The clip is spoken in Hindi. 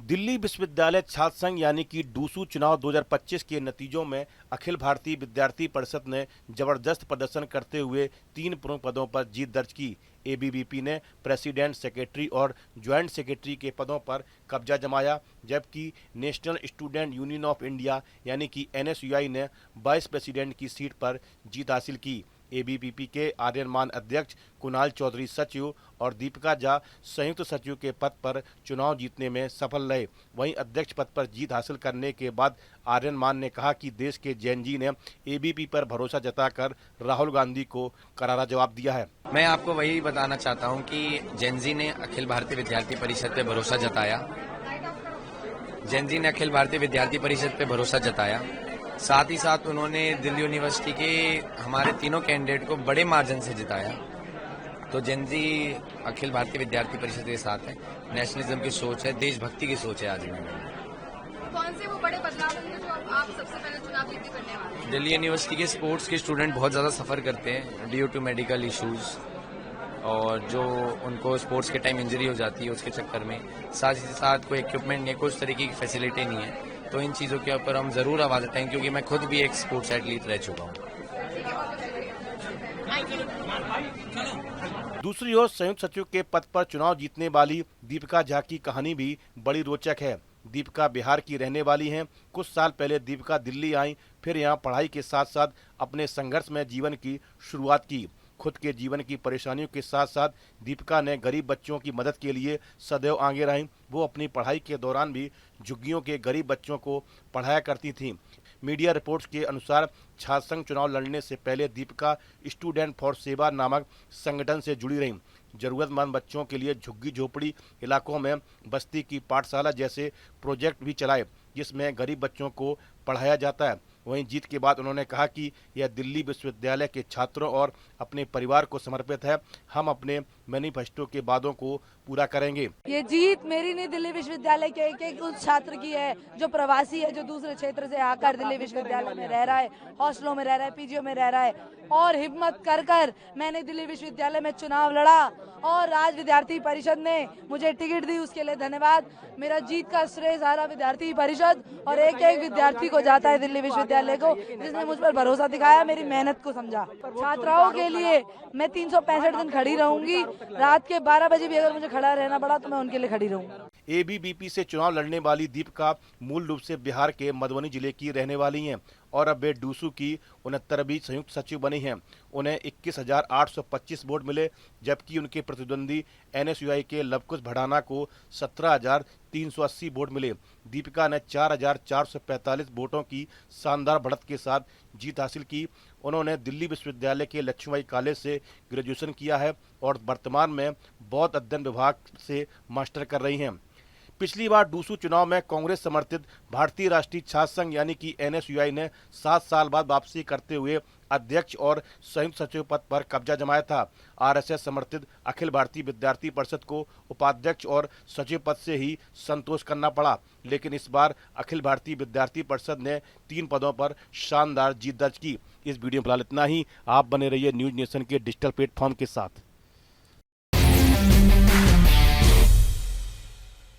दिल्ली विश्वविद्यालय छात्र संघ यानी कि डूसू चुनाव 2025 के नतीजों में अखिल भारतीय विद्यार्थी परिषद ने जबरदस्त प्रदर्शन करते हुए 3 प्रमुख पदों पर जीत दर्ज की। एबीवीपी ने प्रेसिडेंट, सेक्रेटरी और ज्वाइंट सेक्रेटरी के पदों पर कब्जा जमाया, जबकि national student union of India यानी कि एनएसयूआई ने वाइस प्रेसिडेंट की सीट पर जीत हासिल की। एबीवीपी के आर्यमान अध्यक्ष कुणाल चौधरी सचिव और दीपिका झा संयुक्त सचिव के पद पर चुनाव जीतने में सफल रहे। वहीं अध्यक्ष पद पर जीत हासिल करने के बाद आर्यमान ने कहा कि देश के जैन जी ने एबीवीपी पर भरोसा जताकर राहुल गांधी को करारा जवाब दिया है। मैं आपको वही बताना चाहता हूं कि जैन जी ने अखिल भारतीय विद्यार्थी परिषद पे भरोसा जताया। जैन जी ने अखिल भारतीय विद्यार्थी परिषद पे भरोसा जताया। साथ ही साथ उन्होंने दिल्ली यूनिवर्सिटी के हमारे तीनों कैंडिडेट को बड़े मार्जिन से जिताया। तो जैन जी अखिल भारतीय विद्यार्थी परिषद के साथ है। नेशनलिज्म की सोच है, देशभक्ति की सोच है। आज में कौन से वो बड़े बदलाव होंगे जो आप सबसे पहले चुनाव जीत करने वाले हैं? दिल्ली यूनिवर्सिटी के स्पोर्ट्स के स्टूडेंट बहुत ज्यादा सफर करते हैं ड्यू टू मेडिकल इश्यूज, और जो उनको स्पोर्ट्स के टाइम इंजरी हो जाती है उसके चक्कर में, साथ ही साथ कोई इक्विपमेंट नहीं है, कुछ तरीके की फैसिलिटी नहीं है। तो इन चीजों के ऊपर हम जरूर आवाज उठाएंगे, क्योंकि मैं खुद भी एक स्पोर्ट्स एथलीट रह चुका हूँ। दूसरी ओर संयुक्त सचिव के पद पर चुनाव जीतने वाली दीपिका झा की कहानी भी बड़ी रोचक है। दीपिका बिहार की रहने वाली हैं। कुछ साल पहले दीपिका दिल्ली आई, फिर यहां पढ़ाई के साथ साथ अपने संघर्षमय जीवन की शुरुआत की। खुद के जीवन की परेशानियों के साथ साथ दीपिका ने गरीब बच्चों की मदद के लिए सदैव आगे रहीं। वो अपनी पढ़ाई के दौरान भी झुग्गियों के गरीब बच्चों को पढ़ाया करती थीं। मीडिया रिपोर्ट्स के अनुसार छात्र संघ चुनाव लड़ने से पहले दीपिका स्टूडेंट फॉर सेवा नामक संगठन से जुड़ी रहीं। जरूरतमंद बच्चों के लिए झुग्गी झोपड़ी इलाकों में बस्ती की पाठशाला जैसे प्रोजेक्ट भी चलाए, जिसमें गरीब बच्चों को पढ़ाया जाता है। वहीं जीत के बाद उन्होंने कहा कि यह दिल्ली विश्वविद्यालय के छात्रों और अपने परिवार को समर्पित है। हम अपने मैनिफेस्टो के वादों को पूरा करेंगे। ये जीत मेरी नहीं, दिल्ली विश्वविद्यालय के एक उस छात्र की है जो प्रवासी है, जो दूसरे क्षेत्र से आकर दिल्ली विश्वविद्यालय में रह रहा है, हॉस्टलों में रह रहा है, पीजीओ में रह रहा है, और हिम्मत कर मैंने दिल्ली विश्वविद्यालय में चुनाव लड़ा और राज्य विद्यार्थी परिषद ने मुझे टिकट दी। उसके लिए धन्यवाद। मेरा जीत का श्रेय सारा विद्यार्थी परिषद और एक एक विद्यार्थी को जाता है दिल्ली विश्वविद्यालय को, जिसने मुझ पर भरोसा दिखाया, मेरी मेहनत को समझा। छात्राओं के लिए मैं 365 दिन खड़ी रहूंगी। रात के 12 बजे भी अगर मुझे खड़ा रहना पड़ा तो मैं उनके लिए खड़ी रहूंगी। एबीवीपी से चुनाव लड़ने वाली दीपिका मूल रूप से बिहार के मधुबनी जिले की रहने वाली हैं और अब वे डूसू की 69वीं संयुक्त सचिव बनी हैं। उन्हें 21,825 वोट मिले, जबकि उनके प्रतिद्वंदी एनएसयूआई के लवकुश भड़ाना को 17,380 वोट मिले। दीपिका ने 4,445 वोटों की शानदार बढ़त के साथ जीत हासिल की। उन्होंने दिल्ली विश्वविद्यालय के लक्ष्मीबाई कॉलेज से ग्रेजुएशन किया है और वर्तमान में बौद्ध अध्ययन विभाग से मास्टर कर रही हैं। पिछली बार डूसू चुनाव में कांग्रेस समर्थित भारतीय राष्ट्रीय छात्र संघ यानी कि एनएसयूआई ने 7 साल बाद वापसी करते हुए अध्यक्ष और संयुक्त सचिव पद पर कब्जा जमाया था। आरएसएस समर्थित अखिल भारतीय विद्यार्थी परिषद को उपाध्यक्ष और सचिव पद से ही संतोष करना पड़ा, लेकिन इस बार अखिल भारतीय विद्यार्थी परिषद ने 3 पदों पर शानदार जीत दर्ज की। इस वीडियो में फिलहाल इतना ही। आप बने रहिए न्यूज नेशन के डिजिटल प्लेटफॉर्म के साथ।